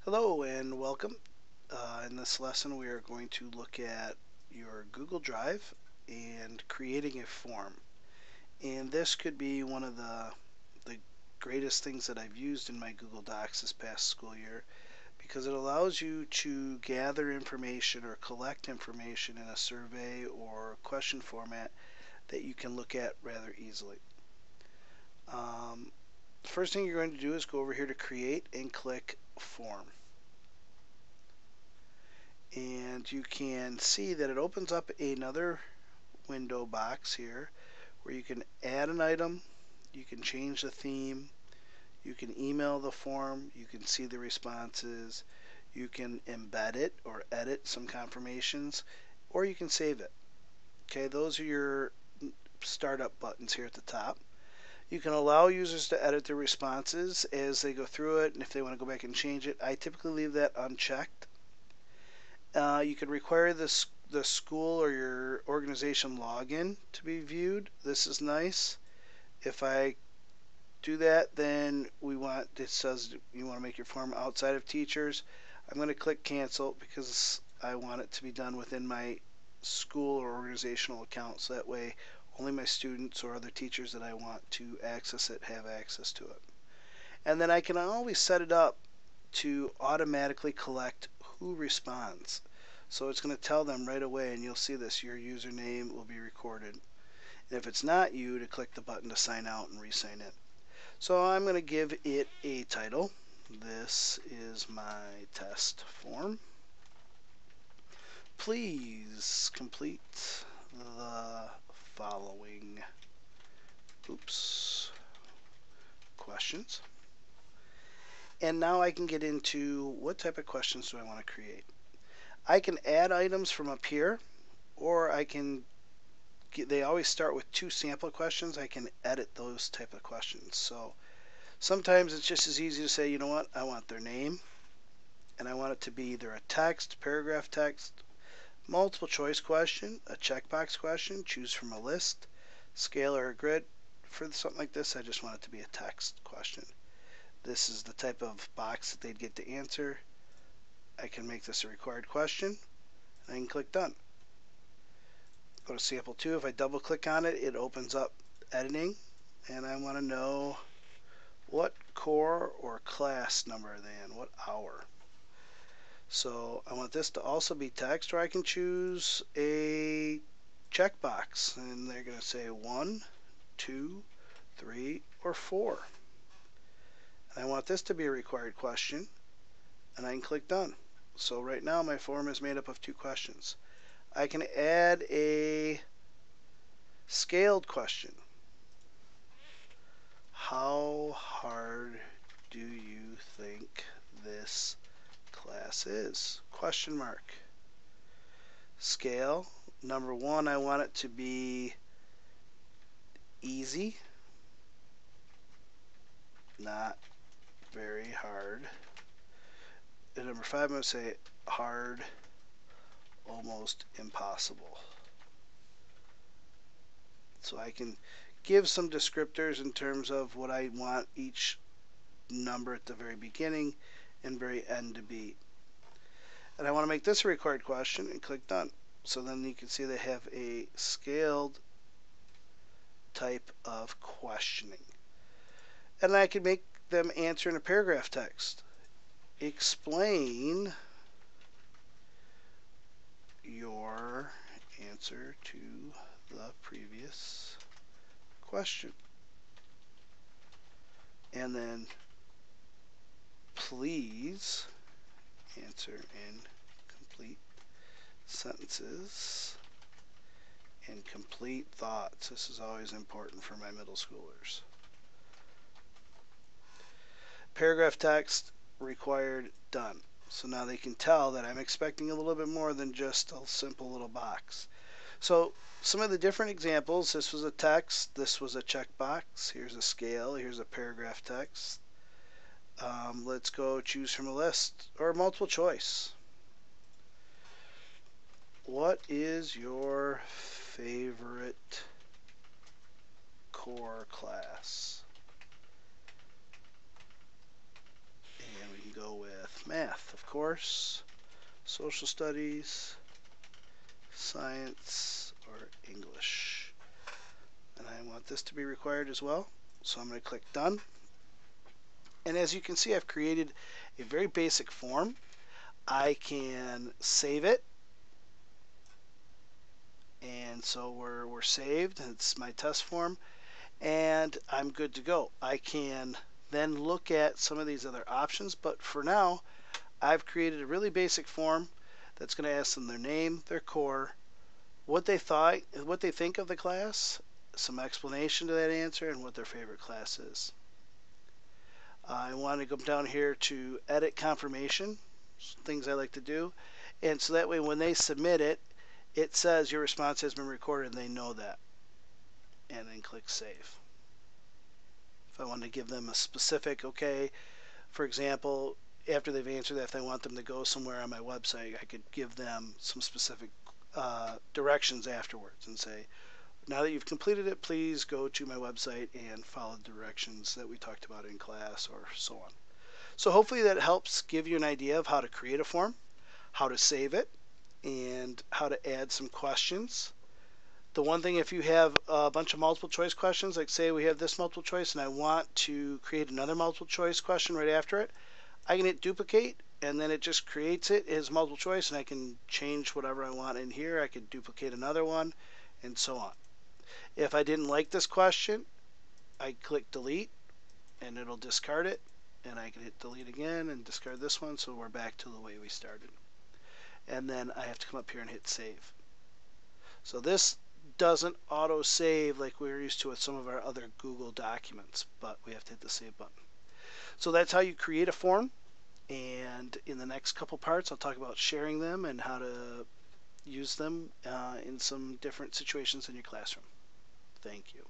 Hello and welcome. In this lesson, we are going to look at your Google Drive and creating a form. And this could be one of the greatest things that I've used in my Google Docs this past school year because it allows you to gather information or collect information in a survey or question format that you can look at rather easily. Um, the first thing you're going to do is go over here to create and click form. And you can see that it opens up another window box here where you can add an item, you can change the theme, you can email the form, you can see the responses, you can embed it or edit some confirmations, or you can save it. Okay, those are your startup buttons here at the top. You can allow users to edit their responses as they go through it, and if they want to go back and change it, I typically leave that unchecked. You could require the school or your organization login to be viewed. This is nice. If I do that, then it says you want to make your form outside of teachers. I'm going to click cancel because I want it to be done within my school or organizational account, so that way only my students or other teachers that I want to access it have access to it. And then I can always set it up to automatically collect who responds. So it's going to tell them right away, and you'll see this, your username will be recorded. And if it's not you, to click the button to sign out and re-sign in. So I'm going to give it a title. This is my test form. Please complete the following questions. And now I can get into what type of questions do I want to create. I can add items from up here, or they always start with 2 sample questions. I can edit those type of questions. So sometimes it's just as easy to say, you know what, I want their name, and I want it to be either a text, paragraph text, multiple choice question, a checkbox question, choose from a list, scale or a grid. For something like this, I just want it to be a text question. This is the type of box that they'd get to answer. I can make this a required question, and I can click done. Go to sample 2. If I double click on it, it opens up editing, and I want to know what core or class number are they in, what hour. So I want this to also be text, or I can choose a checkbox, and they're going to say 1, 2, 3, or 4. And I want this to be a required question, and I can click done. So right now my form is made up of 2 questions. I can add a scaled question. How hard do you think this class is? Question mark. Scale. Number 1, I want it to be easy, not very hard. And number 5, I'm going to say hard, almost impossible. So I can give some descriptors in terms of what I want each number at the very beginning and very end to be. And I want to make this a required question and click done. So then you can see they have a scaled type of questioning. And I can make them answer in a paragraph text. Explain your answer to the previous question. And then please answer in complete sentences and complete thoughts. This is always important for my middle schoolers. Paragraph text required, done. So now they can tell that I'm expecting a little bit more than just a simple little box. So some of the different examples, this was a text, this was a checkbox, here's a scale, here's a paragraph text. Let's go choose from a list or multiple choice. What is your favorite core class? And we can go with math, of course, social studies, science, or English. And I want this to be required as well. So I'm going to click done. And as you can see, I've created a very basic form. I can save it. And so we're saved. It's my test form. And I'm good to go. I can then look at some of these other options. But for now, I've created a really basic form that's going to ask them their name, their core, what they think of the class, some explanation to that answer, and what their favorite class is. I want to go down here to edit confirmation, things I like to do, and so that way when they submit it, it says your response has been recorded and they know that. And then click save. If I want to give them a specific, okay, for example, after they've answered that, if I want them to go somewhere on my website, I could give them some specific directions afterwards and say, now that you've completed it, please go to my website and follow the directions that we talked about in class, or so on. So hopefully that helps give you an idea of how to create a form, how to save it, and how to add some questions. The one thing, if you have a bunch of multiple choice questions, like say we have this multiple choice and I want to create another multiple choice question right after it, I can hit duplicate and then it just creates it as multiple choice, and I can change whatever I want in here. I could duplicate another one and so on. If I didn't like this question, I click delete and it'll discard it, and I can hit delete again and discard this one, so we're back to the way we started. And then I have to come up here and hit save. So this doesn't auto save like we were used to with some of our other Google documents, but we have to hit the save button. So that's how you create a form, and in the next couple parts I'll talk about sharing them and how to use them in some different situations in your classroom. Thank you.